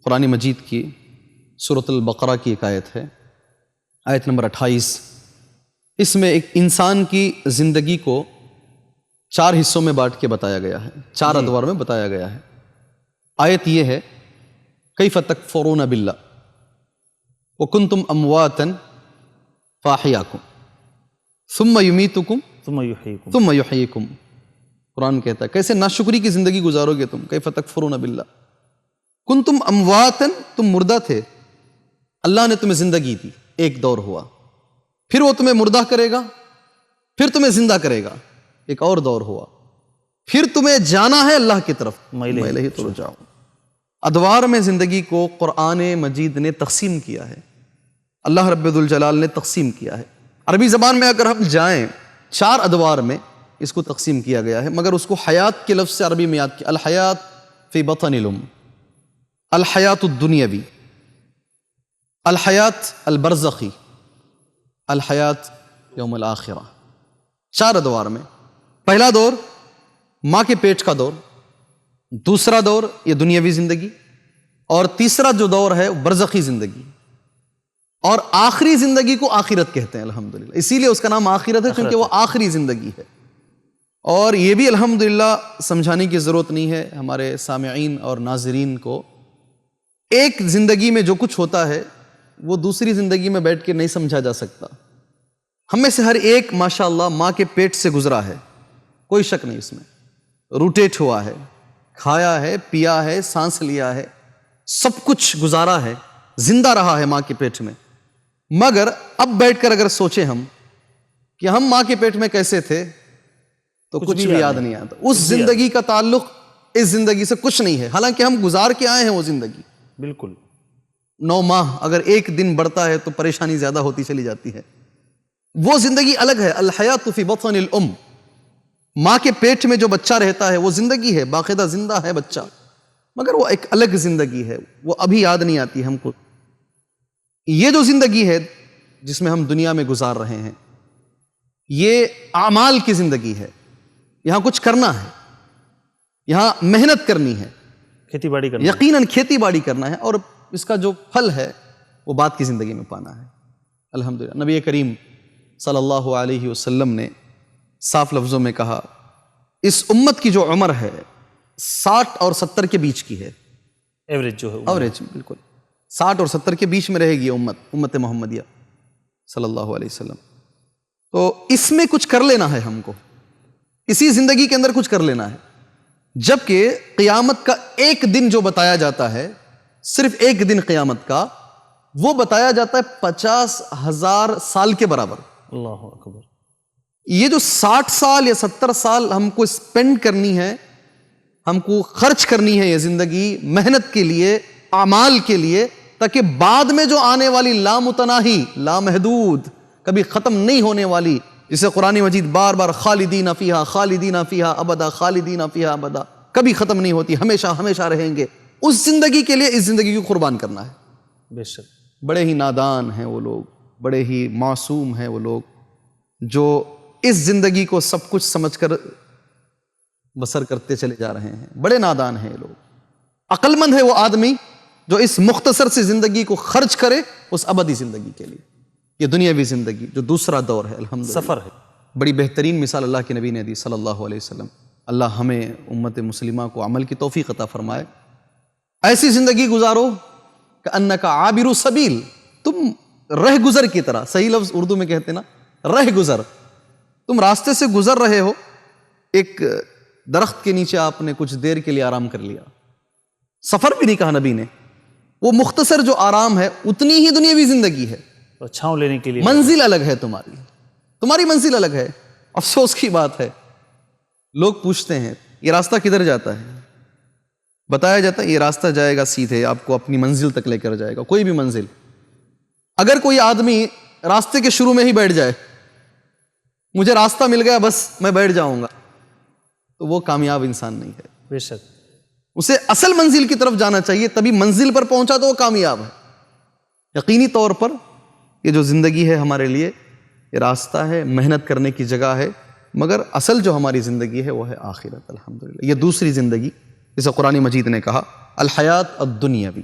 قرآن مجید کی سورۃ البقرہ کی ایک آیت ہے، آیت نمبر 28۔ اس میں ایک انسان کی زندگی کو 4 حصوں میں بانٹ کے بتایا گیا ہے، 4 ادوار میں بتایا گیا ہے۔ آیت یہ ہے، کیف تکفرون باللہ وکنتم امواتا فاحیاکم ثم یمیتکم ثم یحییکم۔ قرآن کہتا ہے کیسے ناشکری کی زندگی گزارو گے تم، کیف تکفرون باللہ، کنتم امواتا، تم مردہ تھے، اللہ نے تمہیں زندگی دی، ایک دور ہوا، پھر وہ تمہیں مردہ کرے گا، پھر تمہیں زندہ کرے گا، ایک اور دور ہوا، پھر تمہیں جانا ہے اللہ کی طرف، الیہ ترجعون۔ ادوار میں زندگی کو قرآن مجید نے تقسیم کیا ہے، اللہ رب الجلال نے تقسیم کیا ہے۔ عربی زبان میں اگر ہم جائیں 4 ادوار میں اس کو تقسیم کیا گیا ہے، مگر اس کو حیات کے لفظ سے عربی میں یاد کیا، الحیات فی بطن الام، الحیات الدنیاوی، الحیات البرزخی، الحیات یوم الآخرہ۔ 4 ادوار میں، پہلا دور ماں کے پیٹ کا دور، دوسرا دور یہ دنیاوی زندگی، اور تیسرا جو دور ہے برزخی زندگی، اور آخری زندگی کو آخرت کہتے ہیں الحمدللہ، اسی لیے اس کا نام آخرت ہے کیونکہ وہ آخری زندگی ہے۔ اور یہ بھی الحمدللہ سمجھانے کی ضرورت نہیں ہے ہمارے سامعین اور ناظرین کو، ایک زندگی میں جو کچھ ہوتا ہے وہ دوسری زندگی میں بیٹھ کے نہیں سمجھا جا سکتا۔ ہم میں سے ہر ایک ماشاءاللہ ماں کے پیٹ سے گزرا ہے، کوئی شک نہیں اس میں، روٹیٹ ہوا ہے، کھایا ہے، پیا ہے، سانس لیا ہے، سب کچھ گزارا ہے، زندہ رہا ہے ماں کے پیٹ میں۔ مگر اب بیٹھ کر اگر سوچیں ہم کہ ہم ماں کے پیٹ میں کیسے تھے تو کچھ بھی یاد نہیں آتا۔ اس زندگی کا تعلق اس زندگی سے کچھ نہیں ہے، حالانکہ ہم گزار کے آئے ہیں وہ زندگی۔ بالکل 9 ماہ اگر ایک دن بڑھتا ہے تو پریشانی زیادہ ہوتی چلی جاتی ہے۔ وہ زندگی الگ ہے، الحیات فی بطن الام، ماں کے پیٹ میں جو بچہ رہتا ہے وہ زندگی ہے، باقاعدہ زندہ ہے بچہ، مگر وہ ایک الگ زندگی ہے، وہ ابھی یاد نہیں آتی ہم کو۔ یہ جو زندگی ہے جس میں ہم دنیا میں گزار رہے ہیں، یہ اعمال کی زندگی ہے، یہاں کچھ کرنا ہے، یہاں محنت کرنی ہے، کھیتی باڑی کرنا، یقیناً کھیتی باڑی کرنا ہے، اور اس کا جو پھل ہے وہ بعد کی زندگی میں پانا ہے الحمدللہ۔ نبی کریم صلی اللہ علیہ وسلم نے صاف لفظوں میں کہا، اس امت کی جو عمر ہے 60 اور 70 کے بیچ کی ہے، ایوریج جو ہے ایوریج بالکل 60 اور 70 کے بیچ میں رہے گی امت محمدیہ صلی اللہ علیہ وسلم۔ تو اس میں کچھ کر لینا ہے ہم کو، اسی زندگی کے اندر کچھ کر لینا ہے، جبکہ قیامت کا ایک دن جو بتایا جاتا ہے، صرف ایک دن قیامت کا، وہ بتایا جاتا ہے 50,000 سال کے برابر۔ اللہ اکبر۔ یہ جو 60 سال یا 70 سال ہم کو اسپینڈ کرنی ہے، ہم کو خرچ کرنی ہے یہ زندگی محنت کے لیے، اعمال کے لیے، تاکہ بعد میں جو آنے والی لامتناہی، لامحدود، کبھی ختم نہیں ہونے والی، جسے قرآن مجید بار بار خالدین فیہا خالدین فیہا ابدا، خالدین فیہا ابدا، کبھی ختم نہیں ہوتی، ہمیشہ ہمیشہ رہیں گے، اس زندگی کے لیے اس زندگی کو قربان کرنا ہے۔ بے شک بڑے ہی نادان ہیں وہ لوگ، بڑے ہی معصوم ہیں وہ لوگ جو اس زندگی کو سب کچھ سمجھ کر بسر کرتے چلے جا رہے ہیں، بڑے نادان ہیں یہ لوگ۔ عقل مند ہے وہ آدمی جو اس مختصر سی زندگی کو خرچ کرے اس ابدی زندگی کے لیے، یہ دنیاوی زندگی جو دوسرا دور ہے الحمدللہ، سفر ہے۔ بڑی بہترین مثال اللہ کے نبی نے دی صلی اللہ علیہ وسلم۔ اللہ ہمیں امت مسلمہ کو عمل کی توفیق عطا فرمائے۔ ایسی زندگی گزارو کأنک عابر سبیل، تم رہ گزر کی طرح، صحیح لفظ اردو میں کہتے نا، رہ گزر، تم راستے سے گزر رہے ہو، ایک درخت کے نیچے آپ نے کچھ دیر کے لیے آرام کر لیا، سفر بھی نہیں کہا نبی نے، وہ مختصر جو آرام ہے اتنی ہی دنیاوی زندگی ہے، اور چھاؤں لینے کے لیے منزل الگ ہے، تمہاری منزل الگ ہے۔ افسوس کی بات ہے، لوگ پوچھتے ہیں یہ راستہ کدھر جاتا ہے، بتایا جاتا ہے یہ راستہ جائے گا سیدھے، آپ کو اپنی منزل تک لے کر جائے گا، کوئی بھی منزل۔ اگر کوئی آدمی راستے کے شروع میں ہی بیٹھ جائے، مجھے راستہ مل گیا بس میں بیٹھ جاؤں گا، تو وہ کامیاب انسان نہیں ہے۔ بے شک اسے اصل منزل کی طرف جانا چاہیے، تبھی منزل پر پہنچا تو وہ کامیاب ہے۔ یقینی طور پر یہ جو زندگی ہے ہمارے لیے یہ راستہ ہے، محنت کرنے کی جگہ ہے، مگر اصل جو ہماری زندگی ہے وہ ہے آخرت الحمدللہ، یہ دوسری زندگی جسے قرآن مجید نے کہا الحیات الدنیاوی۔